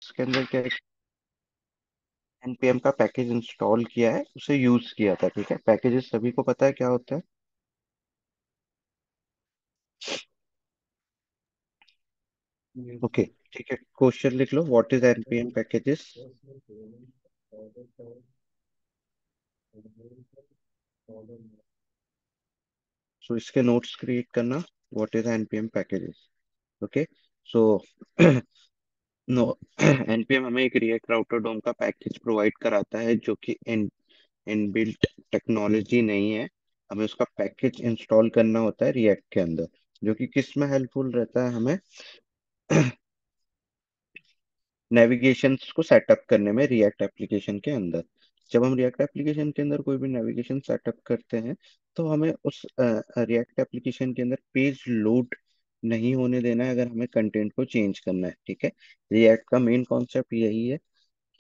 इसके अंदर क्या एनपीएम का पैकेज इंस्टॉल किया है, उसे यूज किया था। ठीक है, पैकेजेस सभी को पता है क्या होता है। ओके, ठीक है, क्वेश्चन लिख लो, what is NPM packages. So इसके नोट्स क्रिएट करना, what is NPM packages. Okay, so no, NPM हमें एक रिएक्ट राउटर डोम का पैकेज प्रोवाइड कराता है जो कि इनबिल्ट टेक्नोलॉजी नहीं है। हमें उसका पैकेज इंस्टॉल करना होता है रिएक्ट के अंदर, जो कि किस में हेल्पफुल रहता है हमें नेविगेशन को सेटअप करने में रिएक्ट एप्लीकेशन के अंदर। जब हम रिएक्ट एप्लीकेशन के अंदर कोई भी नेविगेशन सेटअप करते हैं, तो हमें उस रिएक्ट एप्लीकेशन के अंदर पेज लोड नहीं होने देना है अगर हमें कंटेंट को चेंज करना है। ठीक है, रिएक्ट का मेन कॉन्सेप्ट यही है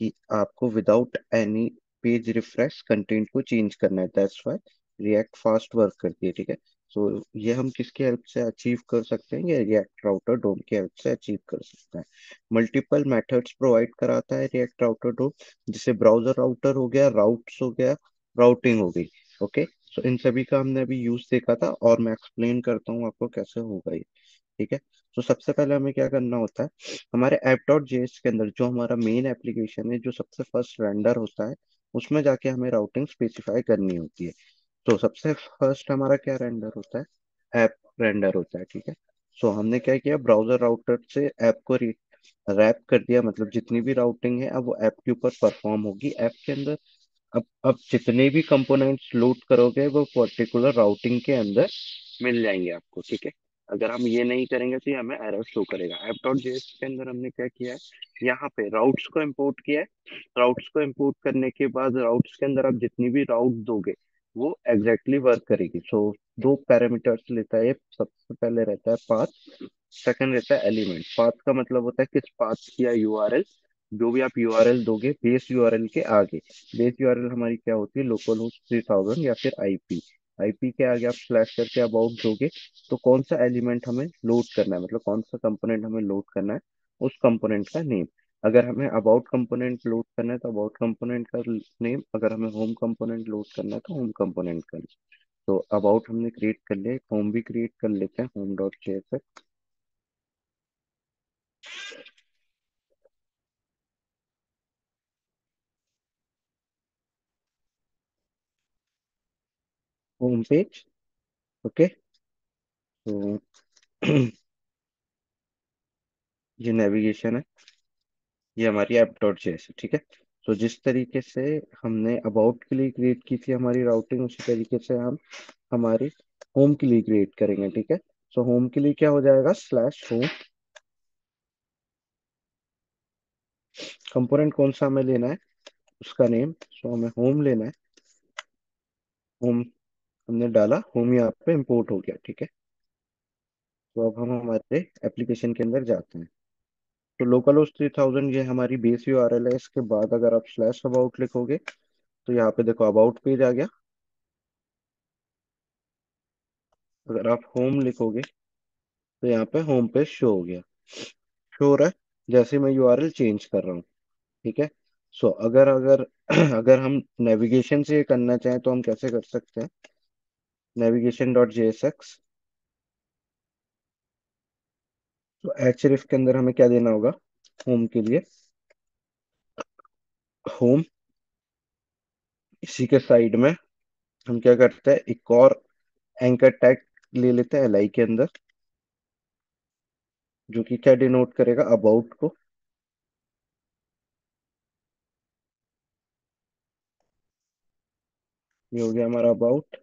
कि आपको without any page refresh content को चेंज करना है। That's why react fast work करती है। ठीक है, सो ये हम किसकी हेल्प से अचीव कर सकते हैं, ये रिएक्ट राउटर डोम की हेल्प से अचीव कर सकते हैं। मल्टीपल मेथड्स प्रोवाइड कराता है रिएक्ट राउटर डोम, जैसे ब्राउजर राउटर हो गया, राउट्स हो गया, राउटिंग हो गई। ओके, सो इन सभी का हमने अभी यूज देखा था और मैं एक्सप्लेन करता हूँ आपको कैसे होगा ये। ठीक है, तो सबसे पहले हमें क्या करना होता है, हमारे ऐप डॉट जेएस के अंदर जो हमारा मेन एप्लीकेशन है, जो सबसे फर्स्ट रेंडर होता है, उसमें जाके हमें राउटिंग स्पेसिफाई करनी होती है। तो सबसे फर्स्ट हमारा क्या रेंडर होता है, ऐप रेंडर होता है। ठीक है, सो हमने क्या किया, ब्राउजर राउटर से ऐप को रैप कर दिया, मतलब जितनी भी राउटिंग है अब वो ऐप के ऊपर परफॉर्म होगी ऐप के अंदर। अब जितने भी कंपोनेंट्स लोड करोगे वो पर्टिकुलर राउटिंग के अंदर मिल जाएंगे आपको। ठीक है, अगर हम ये नहीं करेंगे तो ये हमें एरर शो करेगा। ऐप डॉट जेएस के अंदर हमने क्या किया है, यहाँ पे राउट्स को इंपोर्ट किया है। राउट्स को इंपोर्ट करने के बाद राउट्स के अंदर आप जितनी भी राउट दोगे वो एग्जैक्टली वर्क करेगी। सो दो पैरामीटर्स लेता है ये। सबसे पहले रहता है पाथ, सेकंड रहता है एलिमेंट। पाथ का मतलब होता है किस पाथ की या यूआरएल, जो भी आप यूआरएल दोगे बेस यूआरएल के आगे। बेस यूआरएल हमारी क्या होती है, लोकल होस्ट 3000 या फिर आईपी। आईपी के आगे आप स्लैश करके अबाउट दोगे, तो कौन सा एलिमेंट हमें लोड करना है, मतलब कौन सा कंपोनेंट हमें लोड करना है, उस कंपोनेंट का नेम। अगर हमें अबाउट कंपोनेंट लोड करना है तो अबाउट कंपोनेंट का नेम, अगर हमें होम कंपोनेंट लोड करना है तो होम कंपोनेंट का नेम। तो अबाउट हमने क्रिएट कर लिया, होम भी क्रिएट कर लेते हैं, home dot JSX. Home page. Okay, तो ये नेविगेशन है, ये हमारी ऐप डॉट जेएस है। ठीक है, तो जिस तरीके से हमने अबाउट के लिए क्रिएट की थी हमारी राउटिंग, उसी तरीके से हम हमारी होम के लिए क्रिएट करेंगे। ठीक है, सो होम के लिए क्या हो जाएगा, स्लैश होम। कंपोनेंट कौन सा हमें लेना है, उसका नेम, सो हमें होम लेना है। होम हमने डाला, होम यहाँ पे इंपोर्ट हो गया। ठीक है, तो अब हम हमारे एप्लीकेशन के अंदर जाते हैं। तो लोकल होस्ट 3000 ये हमारी बेस यूआरएल है। इसके बाद अगर आप स्लैश अबाउट लिखोगे तो यहाँ पे देखो अबाउट पेज आ गया। अगर आप होम लिखोगे तो यहाँ पे होम पेज शो हो गया, शो हो रहा है जैसे मैं यूआरएल चेंज कर रहा हूँ। ठीक है, सो अगर अगर अगर हम नेविगेशन से ये करना चाहें तो हम कैसे कर सकते हैं, नेविगेशन डॉट जेएसएक्स। तो एचरिफ के अंदर हमें क्या देना होगा, होम के लिए होम। इसी के साइड में हम क्या करते हैं, एक और एंकर टैग ले लेते हैं एलआई के अंदर, जो कि क्या डिनोट करेगा, अबाउट को। ये हो गया हमारा अबाउट।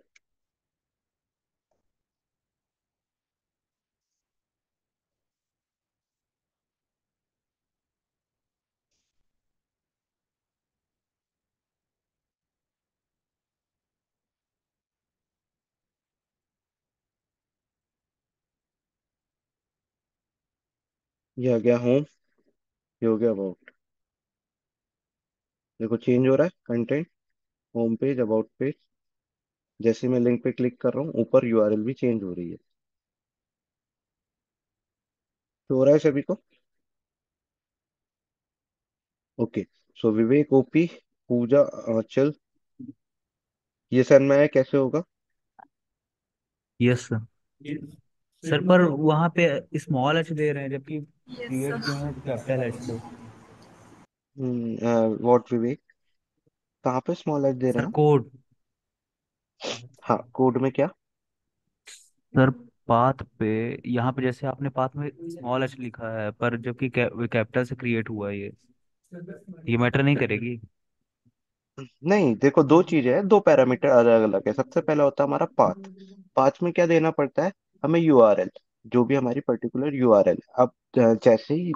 ये आ गया होम, ये हो गया अबाउट। देखो चेंज हो रहा है content, home page, about page. जैसे मैं लिंक पे क्लिक कर रहा हूँ ऊपर यूआरएल भी चेंज हो रही है। तो हो रहा है सभी को। ओके। सो विवेक ओपी, पूजा आंचल, ये सर में है, कैसे होगा? Yes sir. सर पर वहाँ पे स्मॉल एच दे रहे हैं, जबकि क्रिएट किए हैं कैपिटल एच से। व्हाट विवेक, कहाँ पे स्मॉल एच दे रहे सर हैं? कोड। हाँ, कोड में क्या? सर पाथ पे, यहाँ पे जैसे आपने पाथ में स्मॉल एच लिखा है, पर जबकि कैपिटल से क्रिएट हुआ है ये मैटर नहीं करेगी। नहीं, देखो, दो चीजें हैं, दो पैरामीटर अलग अलग है। सबसे पहला होता है हमारा पाथ। पाथ में क्या देना पड़ता है? हमें यूआरएल, जो भी हमारी पर्टिकुलर यूआरएल। अब जैसे ही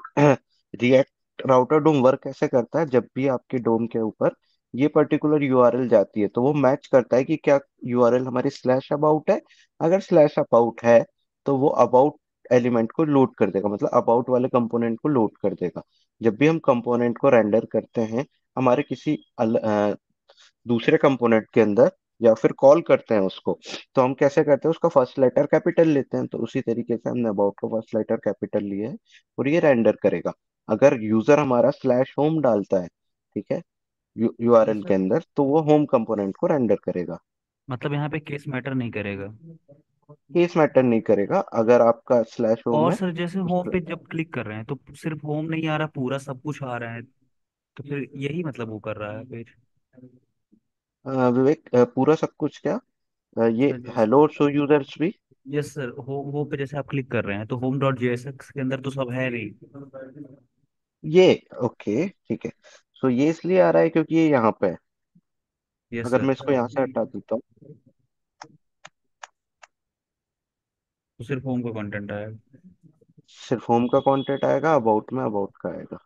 रिएक्ट राउटर डोम वर्क कैसे करता है, जब भी आपके डोम के ऊपर ये पर्टिकुलर यूआरएल जाती है तो वो मैच करता है कि क्या यूआरएल हमारी स्लैश अबाउट है। अगर स्लैश अबाउट है तो वो अबाउट एलिमेंट को लोड कर देगा, मतलब अबाउट वाले कंपोनेंट को लोड कर देगा। जब भी हम कंपोनेंट को रेंडर करते हैं हमारे किसी दूसरे कंपोनेंट के अंदर, या फिर कॉल करते हैं उसको, तो हम कैसे करते हैं? उसका फर्स्ट लेटर कैपिटल लेते हैं। तो उसी तरीके से हमने अबाउट का फर्स्ट लेटर कैपिटल लिया है और ये रेंडर करेगा। अगर यूजर हमारा स्लैश होम डालता है, ठीक है, यूआरएल के अंदर, तो वो होम कंपोनेंट को रेंडर करेगा। मतलब यहाँ पे केस मैटर नहीं करेगा। केस मैटर नहीं करेगा अगर आपका स्लैश होम और है। सर जैसे उस होम पे जब क्लिक कर रहे हैं तो सिर्फ होम नहीं आ रहा, पूरा सब कुछ आ रहा है, तो फिर यही मतलब वो कर रहा है पेज। विवेक, पूरा सब कुछ क्या? ये सर जैसे, हेलो और सो यूजर्स भी। यस सर, होम पे जैसे आप क्लिक कर रहे हैं तो होम डॉट जेएसएक्स के अंदर तो सब है नहीं। ये ओके, ठीक है। सो ये इसलिए आ रहा है क्योंकि ये यहाँ पे है। यस अगर सर। मैं इसको यहाँ से हटा देता हूँ, तो सिर्फ होम का कंटेंट आया। सिर्फ होम का कंटेंट आएगा, अबाउट में अबाउट का आएगा।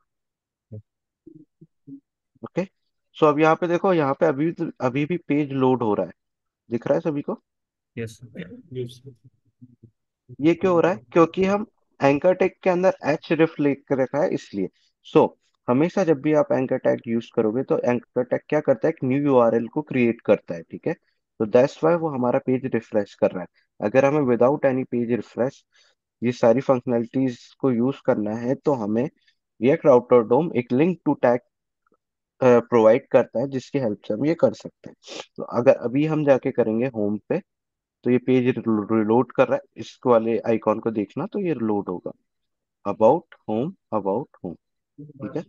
ओके। सो अब यहाँ पे देखो, यहाँ पे अभी भी पेज लोड हो रहा है, दिख रहा है सभी को? यस। ये क्यों हो रहा है? क्योंकि हम एंकर टैग के अंदर एच रिफ लिख रखा है, इसलिए। सो हमेशा जब भी आप एंकर टैग यूज करोगे तो एंकर टैग क्या करता है? एक न्यू यूआरएल को क्रिएट करता है, ठीक है। तो दैट्स वाई वो हमारा पेज रिफ्रेश कर रहा है। अगर हमें विदाउट एनी पेज रिफ्रेश ये सारी फंक्शनैलिटीज को यूज करना है तो हमें रिएक्ट राउटर डोम एक लिंक टू टैग प्रोवाइड करता है, जिसकी हेल्प से हम ये कर सकते हैं। तो अगर अभी हम जाके करेंगे होम पे, तो ये पेज रिलोड कर रहा है, इस वाले आइकॉन को देखना, तो ये रिलोड होगा। अबाउट होम, अबाउट होम, ठीक है।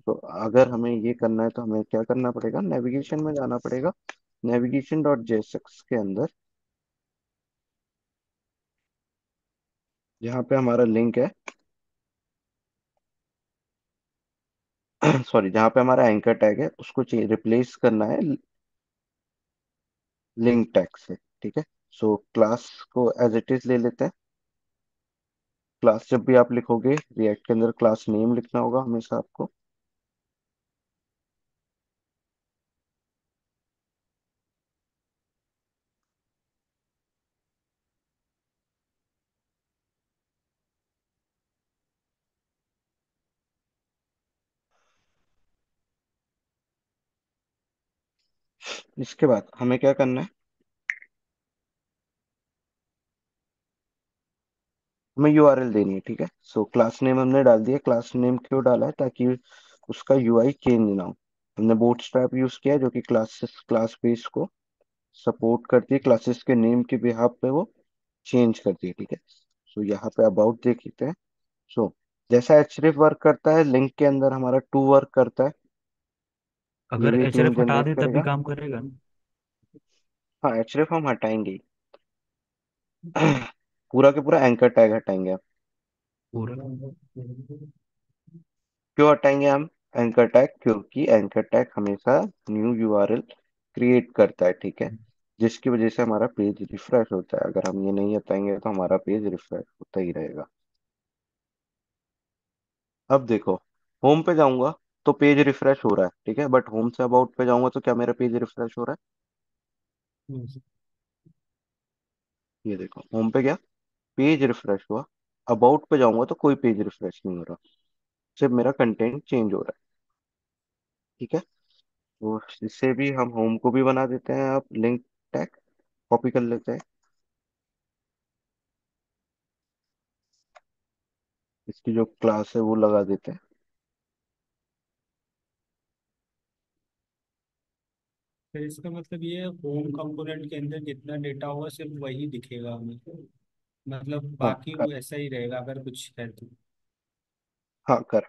तो अगर हमें ये करना है तो हमें क्या करना पड़ेगा? नेविगेशन में जाना पड़ेगा। नेविगेशन डॉट जेएसएक्स के अंदर, जहाँ पे हमारा लिंक है, सॉरी, जहाँ पे हमारा एंकर टैग है, उसको रिप्लेस करना है लिंक टैग से, ठीक है। सो क्लास को एज इट इज ले लेते हैं। क्लास जब भी आप लिखोगे, रिएक्ट के अंदर क्लास नेम लिखना होगा हमेशा आपको। इसके बाद हमें क्या करना है? हमें यूआरएल देनी है, ठीक है। सो क्लास नेम हमने डाल दिया। क्लास नेम क्यों डाला है? ताकि उसका यूआई चेंज ना हो। हमने बूटस्ट्रैप यूज किया है, जो कि क्लास बेस को सपोर्ट करती है, क्लासेस के नेम के बिहाफ पे वो चेंज करती है, ठीक है। सो यहाँ पे अबाउट देख लेते हैं। सो जैसा एचरेफ वर्क करता है, लिंक के अंदर हमारा टू वर्क करता है। ये अगर भी एक लिंक एचएरएफ हटा जनरेट दे तब भी करेगा। काम करेगा ना? हाँ, एचरेफ हम हटाएंगे ही। पूरा के पूरा एंकर टैग हटाएंगे आप। पूरा। क्यों हटाएंगे हम एंकर टैग? क्योंकि एंकर टैग हमेशा न्यू यूआरएल क्रिएट करता है, ठीक है, जिसकी वजह से हमारा पेज रिफ्रेश होता है। अगर हम ये नहीं हटाएंगे तो हमारा पेज रिफ्रेश होता ही रहेगा। अब देखो, होम पे जाऊंगा तो पेज रिफ्रेश हो रहा है, ठीक है, बट होम से अबाउट पे जाऊंगा तो क्या मेरा पेज रिफ्रेश हो रहा है? ये देखो, होम पे गया, पेज रिफ्रेश हुआ। अबाउट पे जाऊंगा तो कोई पेज रिफ्रेश नहीं हो रहा, सिर्फ मेरा कंटेंट चेंज हो रहा है, ठीक है। तो इससे भी हम होम को भी बना देते हैं। आप लिंक टैग कॉपी कर लेते हैं, इसकी जो क्लास है वो लगा देते हैं। फिर इसका मतलब ये होम कंपोनेंट के अंदर जितना डेटा होगा सिर्फ वही दिखेगा हमें, मतलब हाँ बाकी कर, वो ऐसा ही रहेगा अगर कुछ है तो। हाँ कर।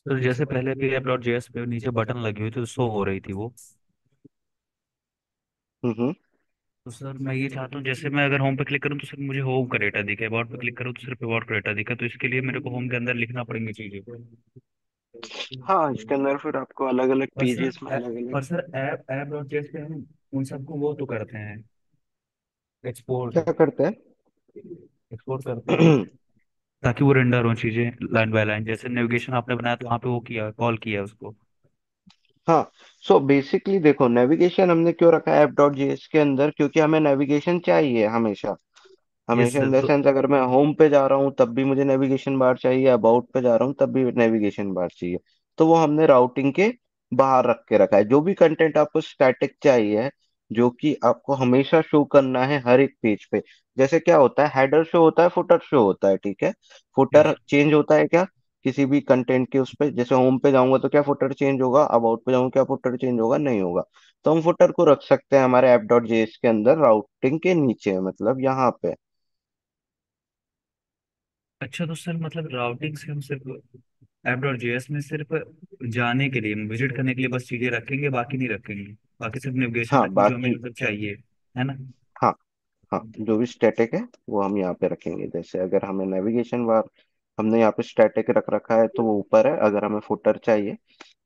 तो जैसे पहले भी ऐप डॉट जेएस पे नीचे बटन लगी हुई थी तो शो हो रही थी वो। हम्म। तो सर मैं ये चाहता हूँ जैसे मैं अगर होम पे क्लिक करूँ तो सिर्फ मुझे होम का डेटा दिखे, अबाउट पे क्लिक करूँ तो सिर्फ अबाउट का डेटा दिखे, तो इसके लिए मेरे को होम के अंदर लिखना पड़ेंगी चीजें। हाँ, इसके अंदर फिर आपको अलग अलग पर सर पेजेस में अलग अलग। पर sir app app dot JS पे हम उन सबको वो तो करते हैं, एक्सपोर्ट क्या करते एक्सपोर्ट करते हैं हैं? ताकि वो रेंडर हो चीजें लाइन बाय लाइन, जैसे नेविगेशन आपने बनाया तो वहाँ पे वो किया, कॉल किया उसको। हाँ, सो बेसिकली देखो, नेविगेशन हमने क्यों रखा है ऐप.js के अंदर, क्योंकि हमें नेविगेशन चाहिए हमेशा। यस हमेशा इन सर। द तो सेंस, अगर मैं होम पे जा रहा हूँ तब भी मुझे नेविगेशन बार चाहिए, अबाउट पे जा रहा हूँ तब भी नेविगेशन बार चाहिए। तो वो हमने राउटिंग के बाहर रख के रखा है। जो भी कंटेंट आपको स्टैटिक चाहिए, जो कि आपको हमेशा शो करना है हर एक पेज पे। जैसे क्या होता है, हेडर शो होता है, फुटर शो होता है, ठीक है। यस फुटर चेंज होता है क्या किसी भी कंटेंट के उस पे, जैसे होम पे जाऊंगा तो क्या फुटर चेंज होगा, अबाउट पे जाऊंगा क्या फुटर चेंज होगा, नहीं होगा। तो हम फुटर को रख सकते हैं हमारे ऐप.js के अंदर राउटिंग के नीचे, मतलब यहाँ पे। अच्छा, तो सर मतलब राउटिंग से हम सिर्फ ऐप डॉट जेएस में सिर्फ जाने के लिए, विजिट करने के लिए बस चीजें रखेंगे, बाकी नहीं रखेंगे? बाकी सिर्फ नेविगेशन हाँ रखेंगे जो हमें बाकी, मतलब चाहिए, है ना? हाँ हाँ, जो भी स्टैटिक है वो हम यहाँ पे रखेंगे। जैसे अगर हमें नेविगेशन बार हमने यहाँ पे स्टैटिक रख रखा है तो वो ऊपर है, अगर हमें फुटर चाहिए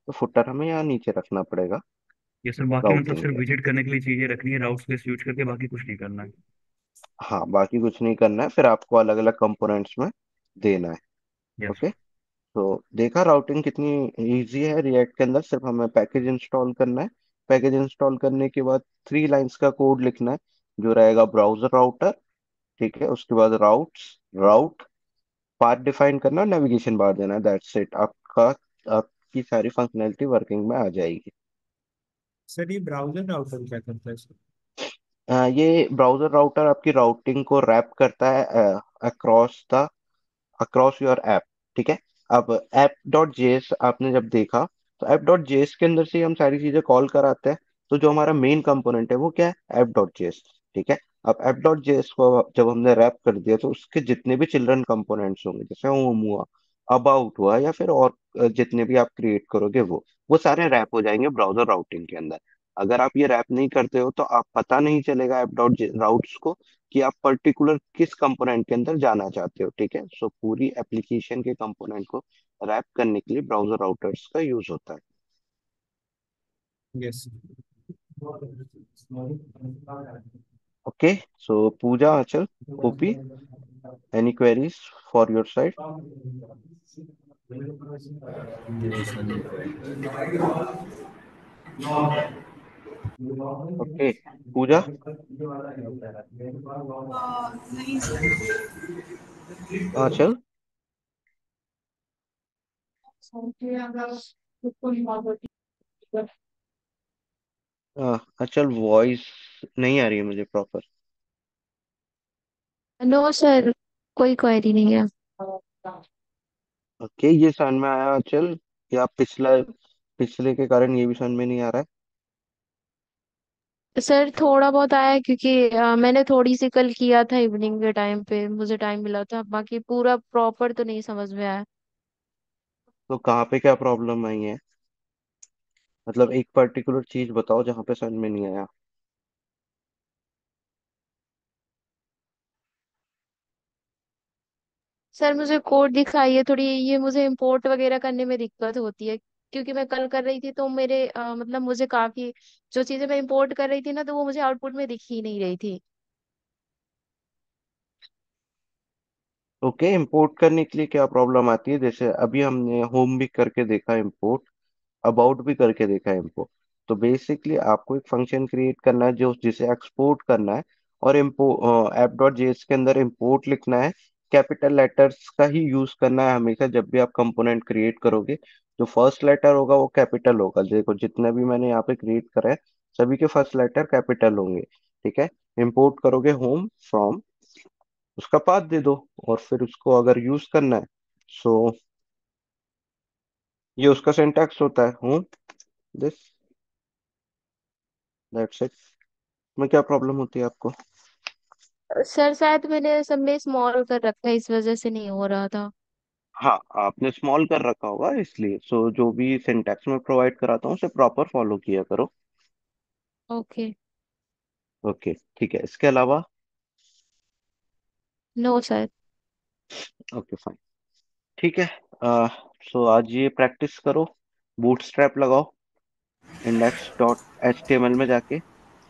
तो फुटर हमें यहाँ नीचे रखना पड़ेगा ये सर बाकी मतलब राउटिंग सिर्फ के। विजिट करने के लिए चीजें रखनी है, राउट्स बेस यूज करके, बाकी कुछ नहीं करना है। हाँ, बाकी कुछ नहीं करना है, फिर आपको अलग अलग कंपोनेंट्स में देना है। यस। ओके। तो देखा राउटिंग कितनी इजी है रिएक्ट के अंदर, सिर्फ हमें पैकेज इंस्टॉल करना है। पैकेज इंस्टॉल करने के बाद 3 लाइंस का कोड लिखना है, जो रहेगा ब्राउजर राउटर, ठीक है। उसके बाद राउट्स, राउट पाथ डिफाइन करना, नेविगेशन बार देना, दैट्स इट। आपका आपकी सारी फंक्शनैलिटी वर्किंग में आ जाएगी। सर ये ब्राउजर राउटर क्या करता है सर? ये ब्राउजर राउटर आपकी राउटिंग को रैप करता है across the across your app, ठीक है। अब ऐप डॉट जेएस आपने जब देखा, तो ऐप डॉट जेएस के अंदर से ही हम सारी चीजें कॉल कराते हैं। तो जो हमारा मेन कंपोनेंट है वो क्या है, ऐप डॉट जेएस, ठीक है। अब ऐप डॉट जेएस को जब हमने रैप कर दिया तो उसके जितने भी चिल्ड्रन कंपोनेंट्स होंगे, जैसे होम हुआ, अबाउट हुआ, या फिर और जितने भी आप क्रिएट करोगे वो सारे रैप हो जाएंगे ब्राउजर राउटिंग के अंदर। अगर आप ये रैप नहीं करते हो तो आप पता नहीं चलेगा ऐप डॉट राउट्स को कि आप पर्टिकुलर किस कंपोनेंट के अंदर जाना चाहते हो, ठीक है। सो पूरी एप्लीकेशन के कंपोनेंट को रैप करने के लिए ब्राउजर राउटर्स का यूज होता है। Yes. Okay. So Pooja, Anchal, OP, any queries for your side? Okay. Pooja. नहीं सर। आंचल। आंचल, वॉइस नहीं आ रही है मुझे प्रॉपर। नो सर, कोई क्वेरी नहीं है। ओके, ये समझ में आया आंचल, या पिछले के कारण ये भी समझ में नहीं आ रहा है? सर थोड़ा बहुत आया है क्योंकि मैंने थोड़ी सी कल किया था इवनिंग के टाइम पे, मुझे टाइम मिला था, बाकी पूरा प्रॉपर तो नहीं समझ में आया। तो कहाँ पे क्या प्रॉब्लम आई है, मतलब एक पर्टिकुलर चीज बताओ जहाँ पे समझ में नहीं आया। सर मुझे कोड दिखाइए थोड़ी, ये मुझे इंपोर्ट वगैरह करने में दिक्कत होती है क्योंकि मैं कल कर रही थी तो मेरे मतलब मुझे काफी जो चीजें मैं इंपोर्ट कर रही थी ना तो वो मुझे आउटपुट में दिख ही नहीं रही थी। ओके, इंपोर्ट करने के लिए क्या प्रॉब्लम आती है, जैसे अभी हमने होम भी करके देखा इंपोर्ट, अबाउट भी करके देखा है इम्पोर्ट। तो बेसिकली आपको एक फंक्शन क्रिएट करना है जो जिसे एक्सपोर्ट करना है, और इम्पो ऐप डॉट जेएस के अंदर इम्पोर्ट लिखना है। कैपिटल लेटर्स का ही यूज करना है हमेशा जब भी आप कंपोनेंट क्रिएट करोगे। जो फर्स्ट लेटर होगा वो कैपिटल होगा, देखो जितने भी मैंने यहाँ पे क्रिएट करा है सभी के फर्स्ट लेटर कैपिटल होंगे। ठीक है। इंपोर्ट करोगे होम फ्रॉम, उसका पाथ दे दो, और फिर उसको अगर यूज करना है, सो ये उसका सिंटैक्स होता है, होम दिस, दैट्स इट। में क्या प्रॉब्लम होती है आपको? सर शायद मैंने सब में स्मॉल कर रखा है, इस वजह से नहीं हो रहा था। हाँ, आपने स्मॉल कर रखा होगा इसलिए। सो जो भी सिंटैक्स में प्रोवाइड कराता हूँ उसे प्रॉपर फॉलो किया करो। ओके। ओके, ठीक है। इसके अलावा? No sir. Okay, fine. ठीक है। सो आज ये प्रैक्टिस करो, बूटस्ट्रैप लगाओ index dot H T M L में जाके,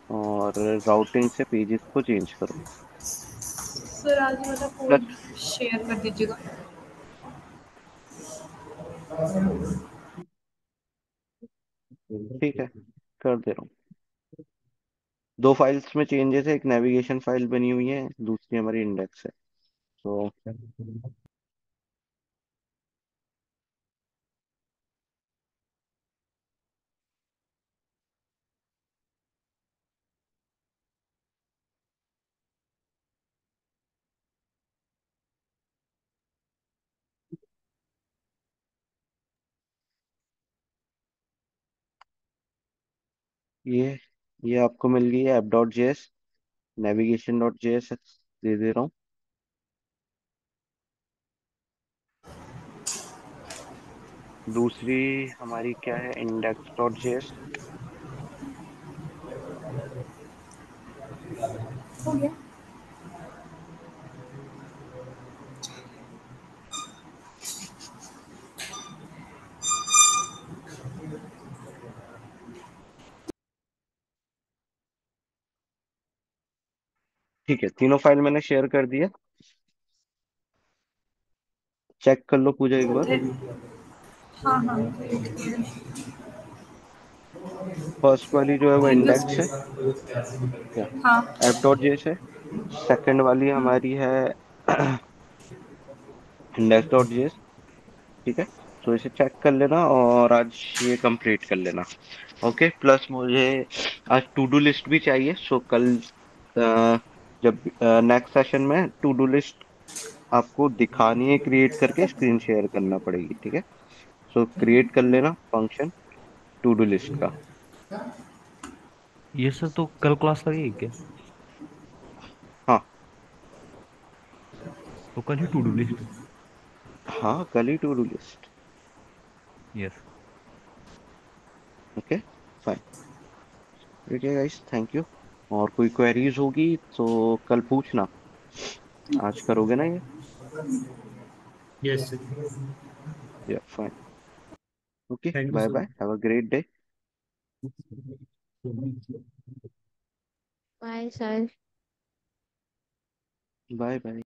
और राउटिंग से पेजेस को चेंज करो। सर आज ही वाला कोड प्लस, शेयर कर दीजिएगा। ठीक है, कर दे रहा हूँ। दो फाइल्स में चेंजेस है, एक नेविगेशन फाइल बनी हुई है, दूसरी हमारी इंडेक्स है। तो ये ये आपको मिल गई है app dot JS, navigation dot JS दे दे रहा हूँ। दूसरी हमारी क्या है, इंडेक्स डॉट जेएस। हो गया। ठीक है, तीनों फाइल मैंने शेयर कर दिया। चेक कर लो पूजा एक बार। हाँ हाँ। फर्स्ट वाली जो है वो इंडेक्स है, क्या हाँ। ऐप डॉट जेएस है। सेकंड वाली हमारी है इंडेक्स डॉट जेएस। ठीक है, तो इसे चेक कर लेना और आज ये कंप्लीट कर लेना। ओके, प्लस मुझे आज टू डू लिस्ट भी चाहिए। सो कल जब नेक्स्ट सेशन में टू डू लिस्ट आपको दिखानी है, क्रिएट करके स्क्रीन शेयर करना पड़ेगी। ठीक है, सो क्रिएट कर लेना फंक्शन टू डू लिस्ट का। ये सर तो कल क्लास लगेगी क्या? हाँ तो कल ही टू डू लिस्ट। हाँ, कल ही to do list. Yes. Okay, fine. ठीक है गाइस, थैंक यू। और कोई क्वेरीज होगी तो कल पूछना। आज करोगे ना ये? यस। या fine. Okay, thank you bye sir. Bye, have a great day. Bye sir. Bye bye.